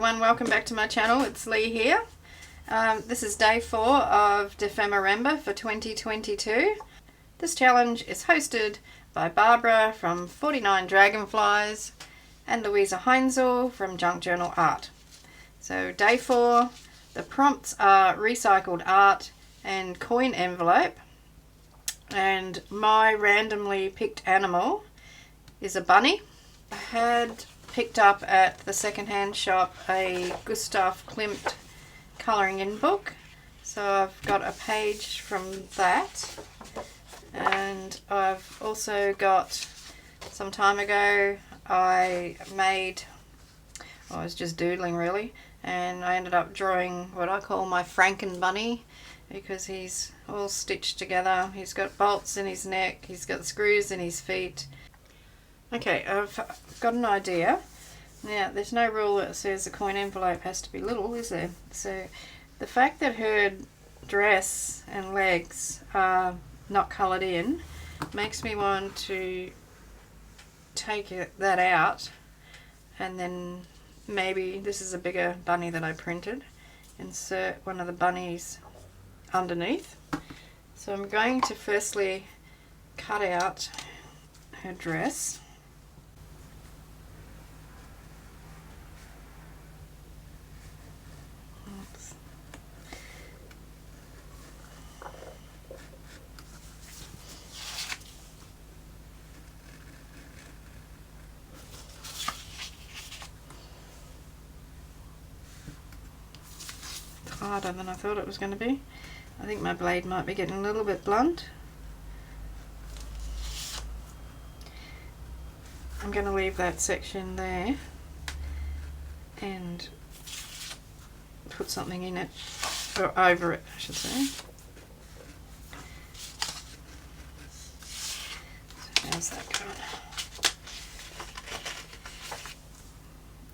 everyone, welcome back to my channel. It's Lee here. This is day 4 of Dephemerember for 2022. This challenge is hosted by Barbara from 49 Dragonflies and Luise from Junk Journal Art. So day 4, the prompts are recycled art and coin envelope, and my randomly picked animal is a bunny. I had picked up at the second-hand shop a Gustav Klimt colouring in book, so I've got a page from that, and I've also got, some time ago I was just doodling really, and I ended up drawing what I call my Franken-Bunny, because he's all stitched together. He's got bolts in his neck, he's got screws in his feet. Okay, I've got an idea. Now, there's no rule that says the coin envelope has to be little, is there? So, the fact that her dress and legs are not coloured in makes me want to take that out, and then maybe, this is a bigger bunny that I printed, insert one of the bunnies underneath. So I'm going to firstly cut out her dress. Oops. It's harder than I thought it was going to be. I think my blade might be getting a little bit blunt. I'm going to leave that section there and put something in it, or over it I should say. So how's that going?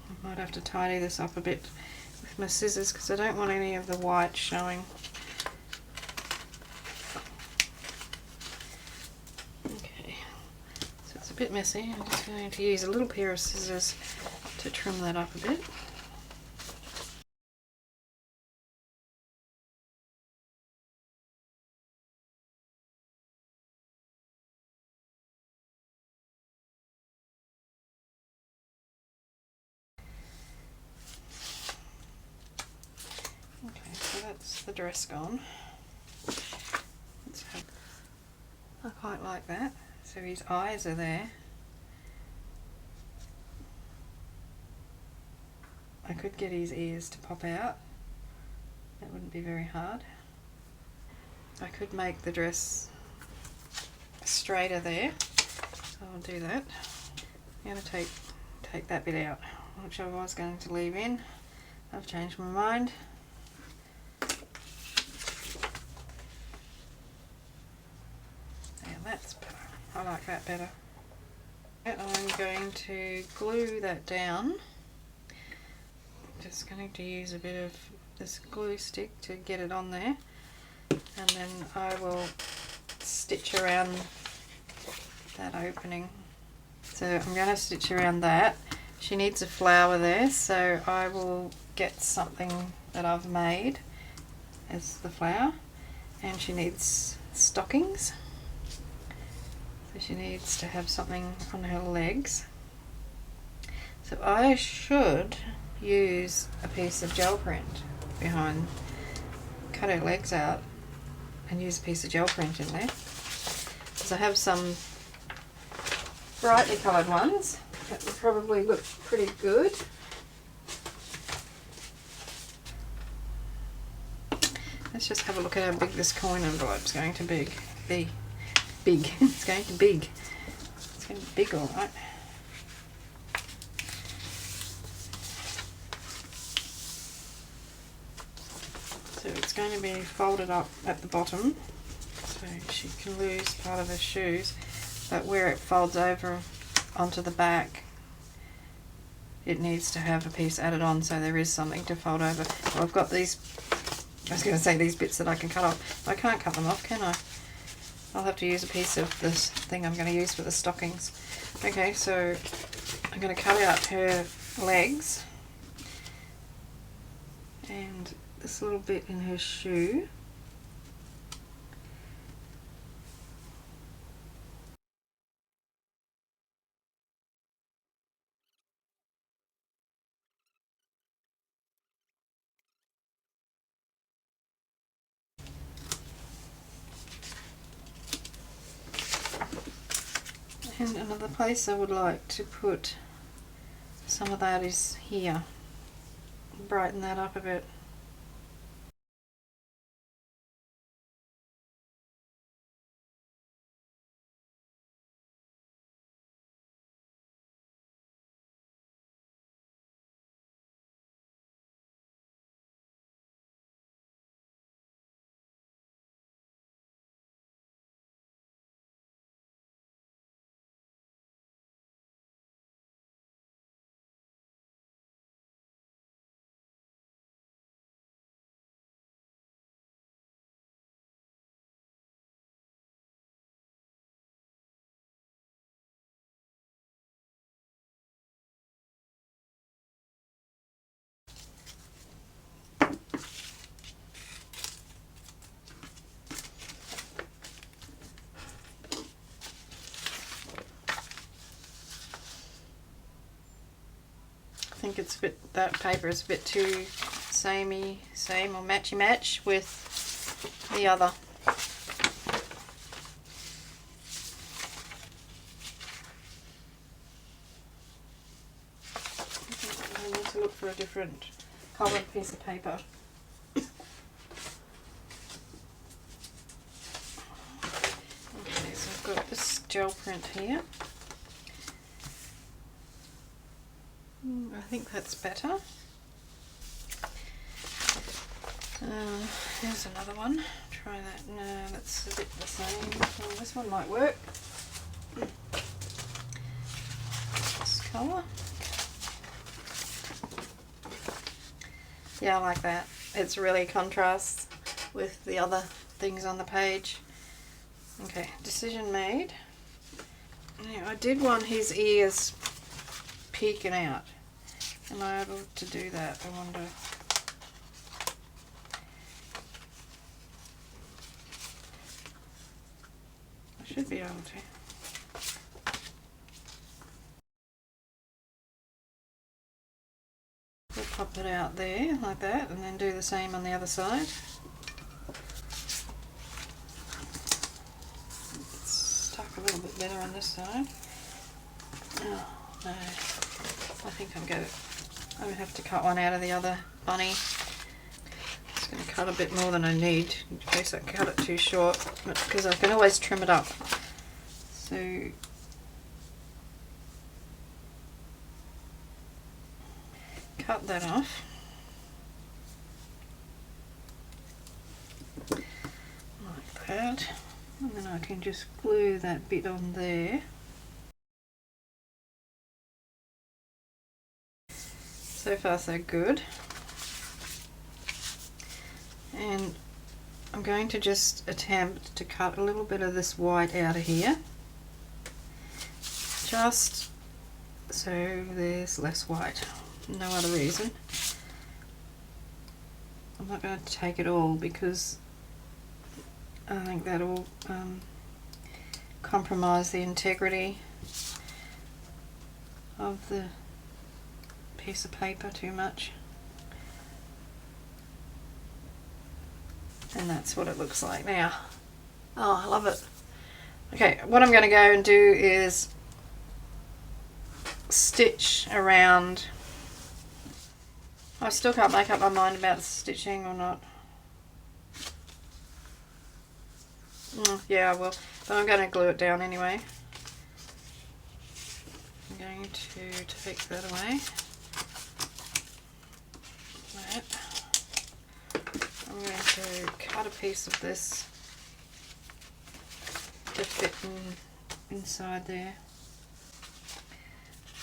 I might have to tidy this up a bit with my scissors because I don't want any of the white showing. A bit messy. I'm just going to use a little pair of scissors to trim that up a bit. Okay, so that's the dress gone. I quite like that. So his eyes are there. I could get his ears to pop out. That wouldn't be very hard. I could make the dress straighter there. So I'll do that. I'm going to take that bit out, which I was going to leave in. I've changed my mind. Yeah, that's better. I like that better. And I'm going to glue that down. Just going to use a bit of this glue stick to get it on there, and then I will stitch around that opening. So I'm going to stitch around that. She needs a flower there, so I will get something that I've made as the flower, and she needs stockings. So she needs to have something on her legs. So I should use a piece of gel print behind, cut her legs out and use a piece of gel print in there. Because I have some brightly coloured ones that will probably look pretty good. Let's just have a look at how big this coin envelope is going to be. It's going to be big. It's going to be big, all right. So it's going to be folded up at the bottom, so she can lose part of her shoes, but where it folds over onto the back, it needs to have a piece added on, so there is something to fold over. Well, I've got these, I was going to say these bits that I can cut off. I can't cut them off, can I? I'll have to use a piece of this thing I'm going to use for the stockings. Okay, so I'm going to cut out her legs and this little bit in her shoe. And another place I would like to put some of that is here. Brighten that up a bit. I think it's a bit, that paper is a bit too same or matchy match with the other. I need to look for a different coloured piece of paper. Okay, so I've got this gel print here. I think that's better. Here's another one. Try that. No, that's a bit the same. Oh, this one might work. This colour. Yeah, I like that. It's really contrasts with the other things on the page. Okay, decision made. Now, I did want his ears peeking out. Am I able to do that? I wonder. I should be able to. We'll pop it out there like that and then do the same on the other side. It's stuck a little bit better on this side. Oh, no. I think I'm going to have to cut one out of the other bunny. Just going to cut a bit more than I need in case I cut it too short, because I can always trim it up. So cut that off. Like that. And then I can just glue that bit on there. So far so good. And I'm going to just attempt to cut a little bit of this white out of here, just so there's less white, no other reason. I'm not going to take it all because I think that'll compromise the integrity of the piece of paper too much. And that's what it looks like now. Oh, I love it. Okay, what I'm going to go and do is stitch around. I still can't make up my mind about stitching or not. Yeah, I will. But I'm going to glue it down anyway. I'm going to take that away. That. I'm going to cut a piece of this to fit inside there.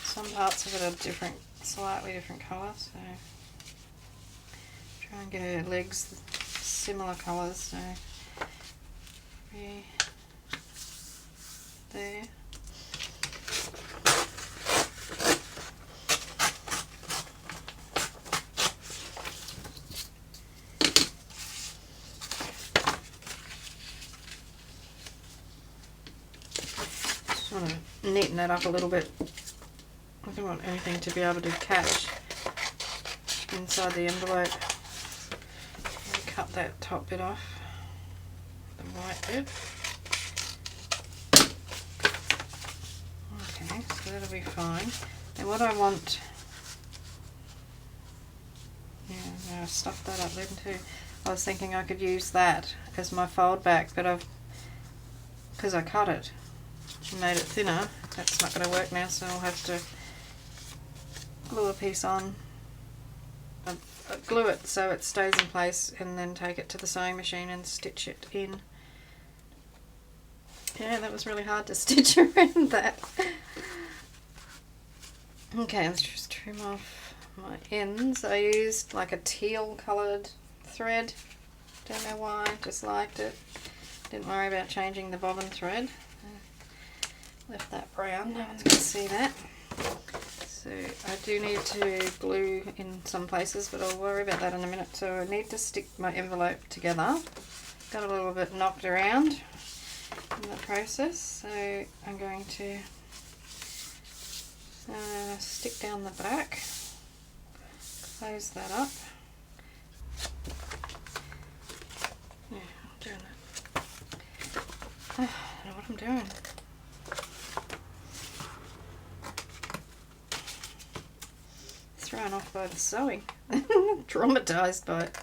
Some parts of it are different, slightly different colours, so try and get her legs similar colours. So there. that up a little bit. I don't want anything to be able to catch inside the envelope. Cut that top bit off, the white bit. Okay, so that'll be fine. And what I want, yeah, now I've stuffed that up then too. I was thinking I could use that as my fold back, but because I cut it and made it thinner, that's not going to work now, so I'll have to glue a piece on. Glue it so it stays in place and then take it to the sewing machine and stitch it in. Yeah, that was really hard to stitch around that. Okay, let's just trim off my ends. I used like a teal coloured thread. Don't know why, just liked it. Didn't worry about changing the bobbin thread. Left that brown, no one's going to see that. So I do need to glue in some places, but I'll worry about that in a minute. So I need to stick my envelope together. Got a little bit knocked around in the process, so I'm going to stick down the back, close that up. Yeah, I'm doing it. I don't know what I'm doing. Thrown off by the sewing. Traumatized by it.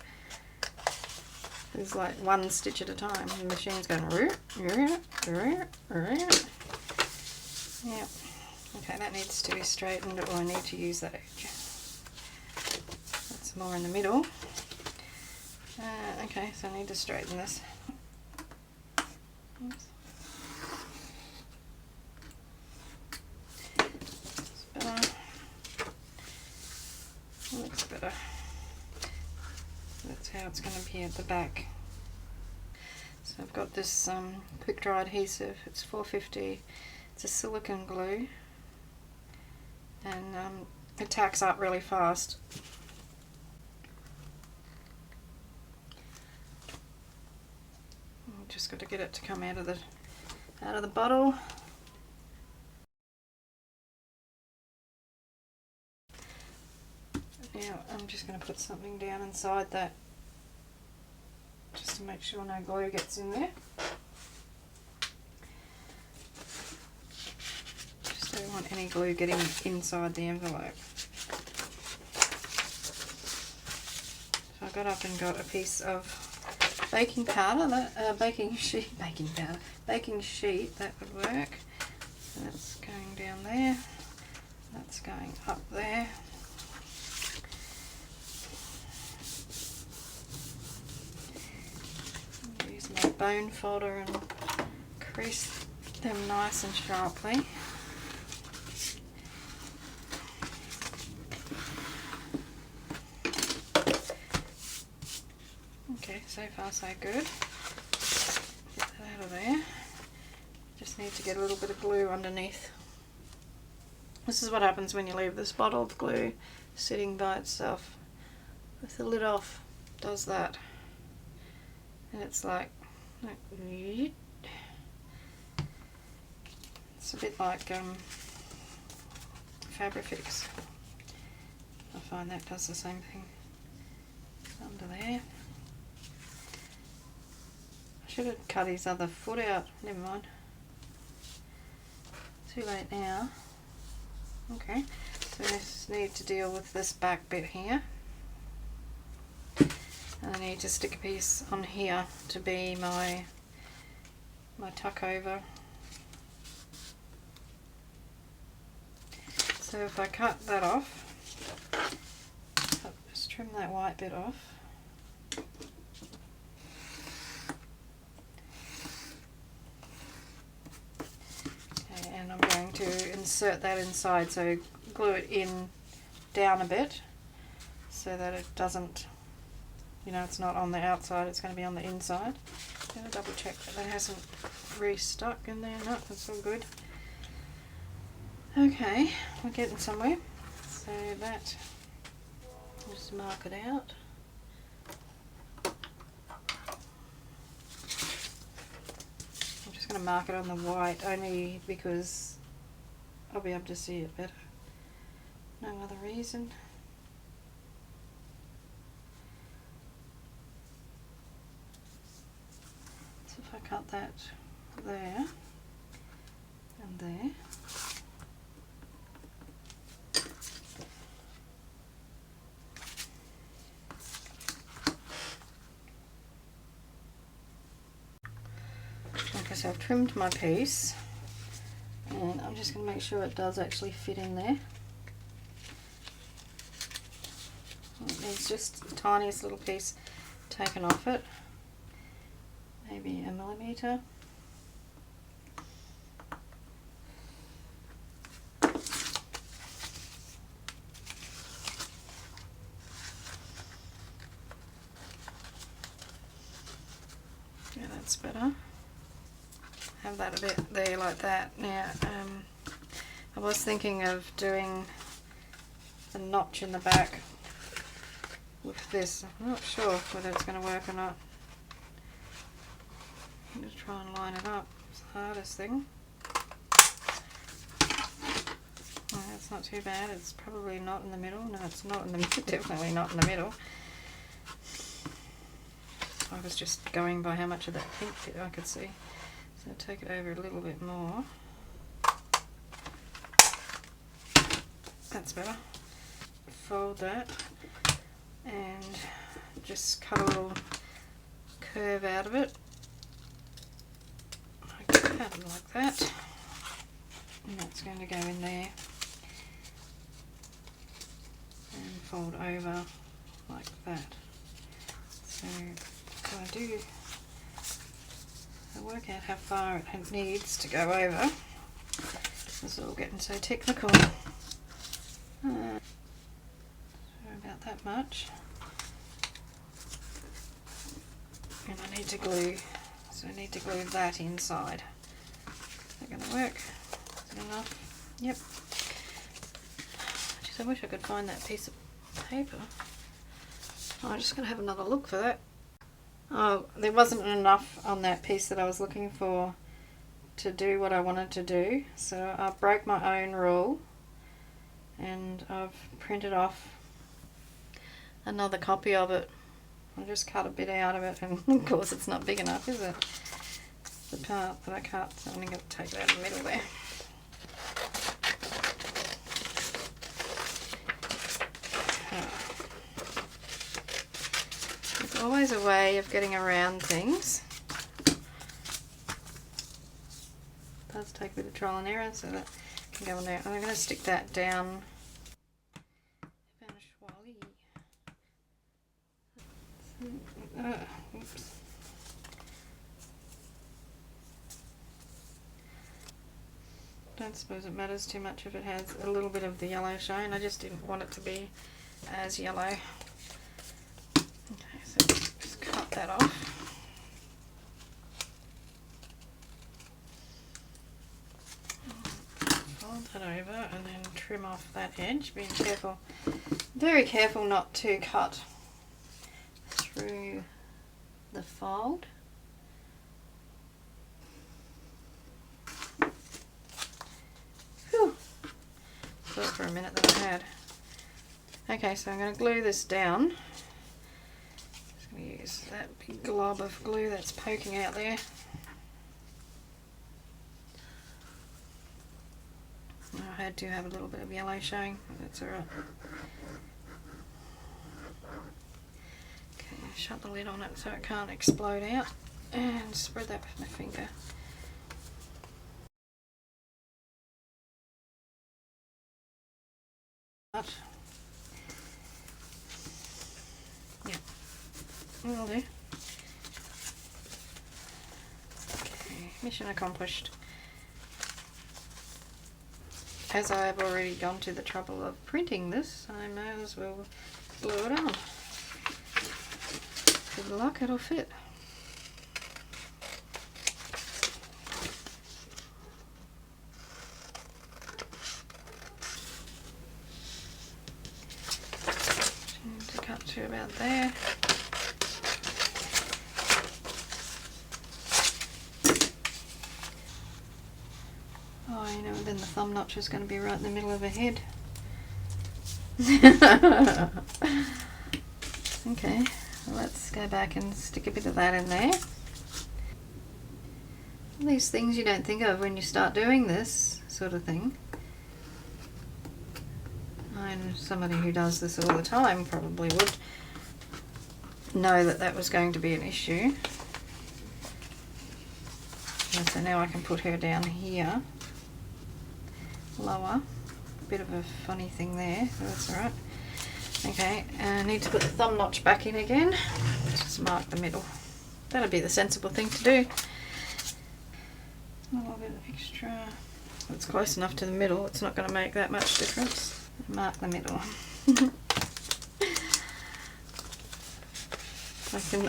It's like one stitch at a time. The machine's going yeah. Okay, that needs to be straightened, or I need to use that edge. That's more in the middle. Okay, so I need to straighten this. Oops. Looks better. That's how it's going to be at the back. So I've got this quick dry adhesive. It's 450. It's a silicone glue, and it tacks up really fast. Just got to get it to come out of the bottle. Now I'm just going to put something down inside that just to make sure no glue gets in there. Just don't want any glue getting inside the envelope. So I got up and got a piece of baking powder, baking sheet that would work. So that's going down there, that's going up there. Use my bone folder and crease them nice and sharply. Okay, so far so good. Get that out of there. Just need to get a little bit of glue underneath. This is what happens when you leave this bottle of glue sitting by itself with the lid off. Does that. And it's like it's a bit like Fabrifix. I find that does the same thing. Under there. I should have cut his other foot out. Never mind. Too late now. Okay, so I just need to deal with this back bit here. And I need to stick a piece on here to be my tuck over. So if I cut that off, just trim that white bit off. Okay, and I'm going to insert that inside, so glue it in down a bit so that it doesn't, you know, it's not on the outside, it's going to be on the inside. I'm going to double check that hasn't re-stuck in there. No, that's all good. Okay, we're getting somewhere. So that, just mark it out. I'm just going to mark it on the white only because probably able to see it better. No other reason. So if I cut that there and there. Okay, so I've trimmed my piece, and I'm just going to make sure it does actually fit in there. It needs just the tiniest little piece taken off it, maybe a millimetre. Yeah, that's better. Have that a bit there like that. Now, I was thinking of doing a notch in the back with this. I'm not sure whether it's going to work or not. I'm going to try and line it up. It's the hardest thing. Oh, that's not too bad. It's probably not in the middle. No, it's not in the middle. Definitely not in the middle. I was just going by how much of that pink bit I could see. So take it over a little bit more. That's better. Fold that and just cut a little curve out of it. Like that. And that's going to go in there. And fold over like that. So I do work out how far it needs to go over. This is all getting so technical. So about that much. And I need to glue, so I need to glue that inside. Is that going to work? Is it enough? Yep. Jeez, I wish I could find that piece of paper. Oh, I'm just going to have another look for that. Oh, there wasn't enough on that piece that I was looking for to do what I wanted to do, so I broke my own rule and I've printed off another copy of it. I just cut a bit out of it, and of course it's not big enough, is it? The part that I cut, so I'm going to take it out of the middle there. There's always a way of getting around things. It does take a bit of trial and error, so that can go on there. I'm going to stick that down. Oops. Don't suppose it matters too much if it has a little bit of the yellow showing. I just didn't want it to be as yellow. Okay, so just cut that off. Fold that over and then trim off that edge. Being careful, very careful not to cut through the fold. Whew. Thought for a minute that I had. Okay, so I'm going to glue this down. Just going to use that big glob of glue that's poking out there. I had to have a little bit of yellow showing, but that's alright. Okay, shut the lid on it so it can't explode out, and spread that with my finger. Yeah, will do. Okay, mission accomplished. As I have already gone to the trouble of printing this, I may as well glue it on. Good luck, it'll fit. To cut to about there. Oh You know, then the thumb notch is going to be right in the middle of her head. Okay, let's go back and stick a bit of that in there. These things you don't think of when you start doing this sort of thing. And somebody who does this all the time probably would know that that was going to be an issue. And so now I can put her down here, lower. Bit of a funny thing there, but that's alright. Okay, and I need to put the thumb notch back in again. Just mark the middle. That'll be the sensible thing to do. A little bit extra. It's close enough to the middle, it's not going to make that much difference. Mark the middle.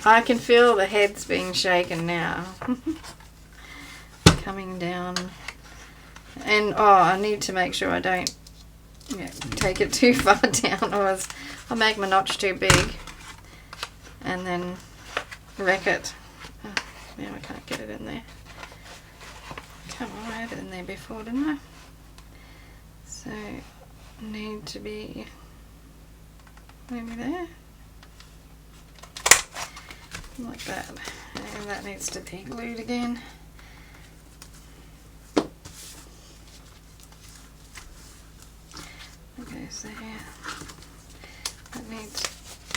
I can feel the heads being shaken now. Coming down. And I need to make sure I don't take it too far down, or else I'll make my notch too big and then wreck it. Oh, now I can't get it in there. Come on, I had it in there before, didn't I? So need to be maybe there, like that, and that needs to be glued again. Okay, so here, that needs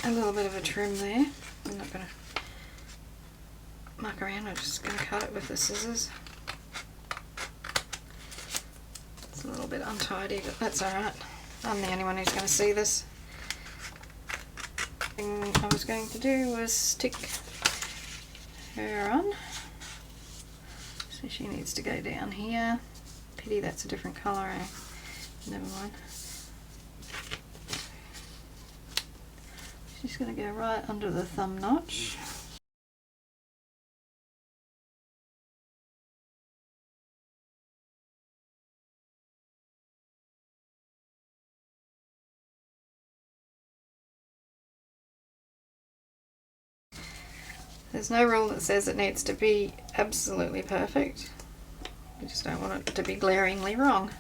a little bit of a trim there. I'm not going to muck around, I'm just going to cut it with the scissors. It's a little bit untidy, but that's alright. I'm the only one who's going to see this. The thing I was going to do was stick her on. So she needs to go down here. Pity that's a different colour, eh? Never mind. She's going to go right under the thumb notch. There's no rule that says it needs to be absolutely perfect. You just don't want it to be glaringly wrong.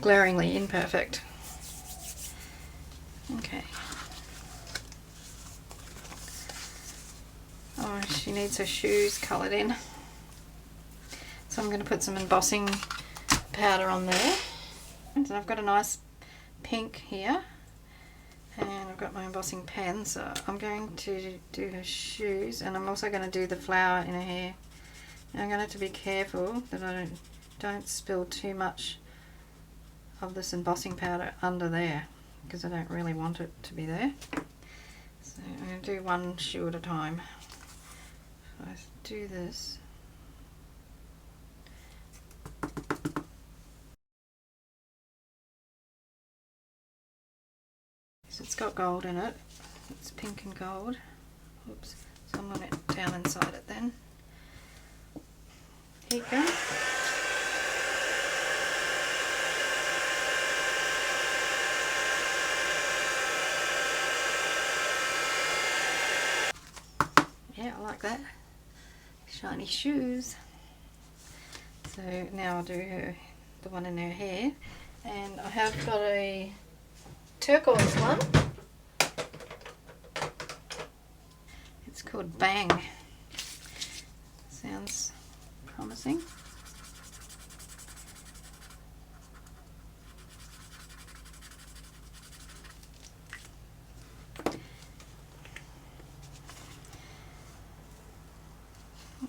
Glaringly imperfect. Okay. Oh, she needs her shoes coloured in. So I'm going to put some embossing powder on there. And I've got a nice pink here. And I've got my embossing pen, so I'm going to do her shoes, and I'm also going to do the flower in her hair. And I'm going to have to be careful that I don't spill too much of this embossing powder under there, because I don't really want it to be there. So I'm going to do one shoe at a time. So I do this. It's got gold in it. It's pink and gold. Oops. So I'm going to down inside it then. Here you go. Yeah, I like that. Shiny shoes. So now I'll do the one in her hair. And I have got a turquoise one. It's called Bang. Sounds promising.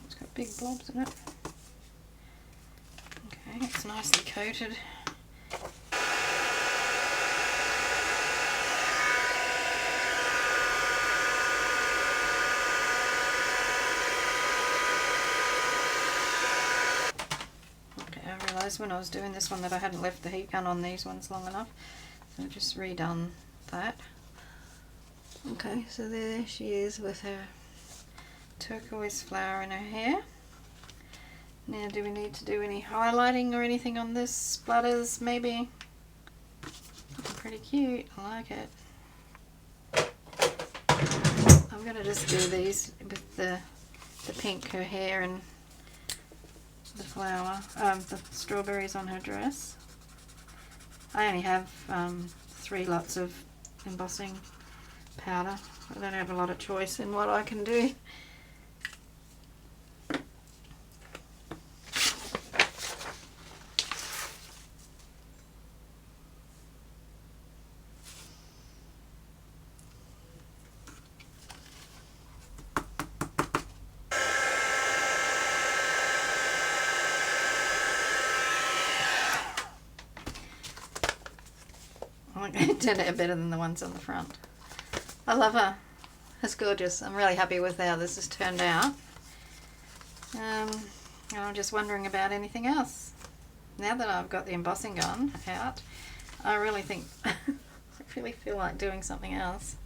It's got big blobs in it. Okay, it's nicely coated. When I was doing this one that I hadn't left the heat gun on these ones long enough, so I've just redone that. Okay, so there she is with her turquoise flower in her hair. Now, do we need to do any highlighting or anything on this? Splatters, maybe? Pretty cute, I like it. I'm going to just do these with the pink, her hair, and the flower, the strawberries on her dress. I only have 3 lots of embossing powder. I don't have a lot of choice in what I can do. It turned out better than the ones on the front. I love her. It's gorgeous. I'm really happy with how this has turned out. And I'm just wondering about anything else. Now that I've got the embossing gun out, I really think, I really feel like doing something else.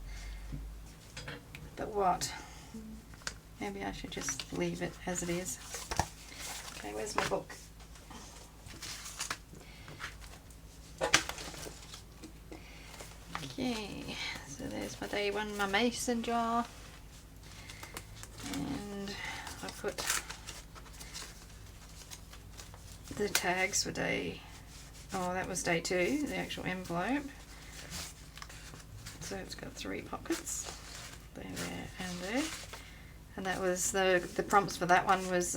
But what? Maybe I should just leave it as it is. Okay, where's my book? Okay, so there's my day 1, my mason jar, and I put the tags for day, that was day 2, the actual envelope. So it's got 3 pockets, there, and there. And that was the prompts for that one was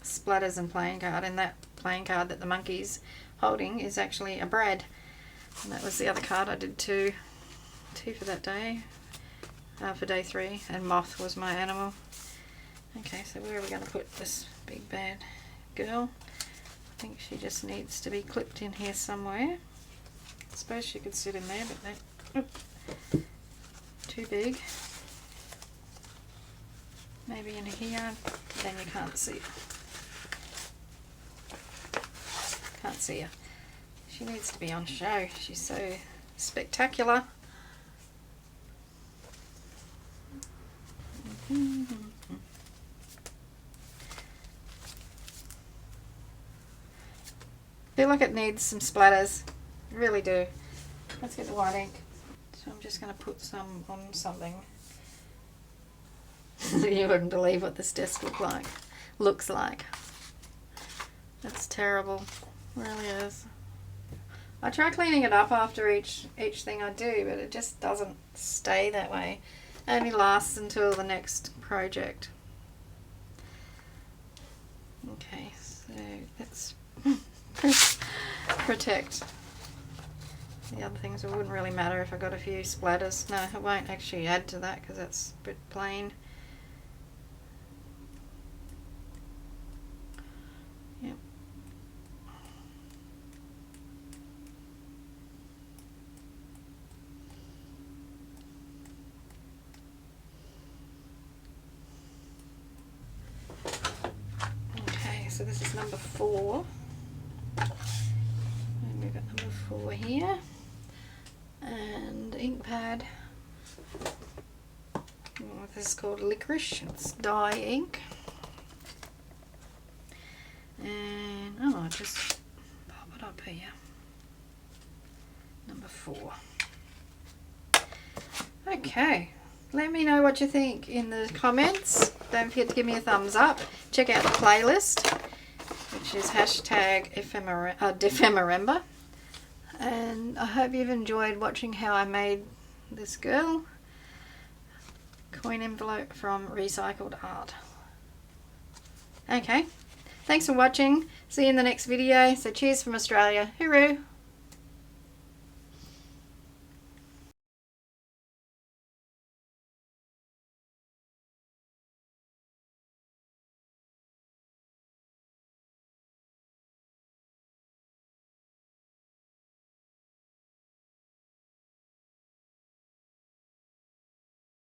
splatters and playing card, and that playing card that the monkey's holding is actually a Brad. And that was the other card I did two for that day, for day 3, and moth was my animal. Okay, so where are we going to put this big bad girl? I think she just needs to be clipped in here somewhere. I suppose she could sit in there, but that, too big. Maybe in here, then you can't see it. Can't see her. She needs to be on show. She's so spectacular. Feel like it needs some splatters. I really do. Let's get the white ink. So I'm just going to put some on something. You wouldn't believe what this desk looks like. That's terrible. It really is. I try cleaning it up after each thing I do, but it just doesn't stay that way. It only lasts until the next project. Okay, so let's protect the other things. It wouldn't really matter if I got a few splatters. No, it won't actually add to that because that's a bit plain. Yep. So this is number 4, and we've got number 4 here, and ink pad. This is called licorice. It's dye ink, and I'll just pop it up here. Number 4. Okay. Let me know what you think in the comments. Don't forget to give me a thumbs up. Check out the playlist, which is hashtag Dephemerember. And I hope you've enjoyed watching how I made this girl. Coin envelope from recycled art. Okay. Thanks for watching. See you in the next video. So cheers from Australia. Hooroo!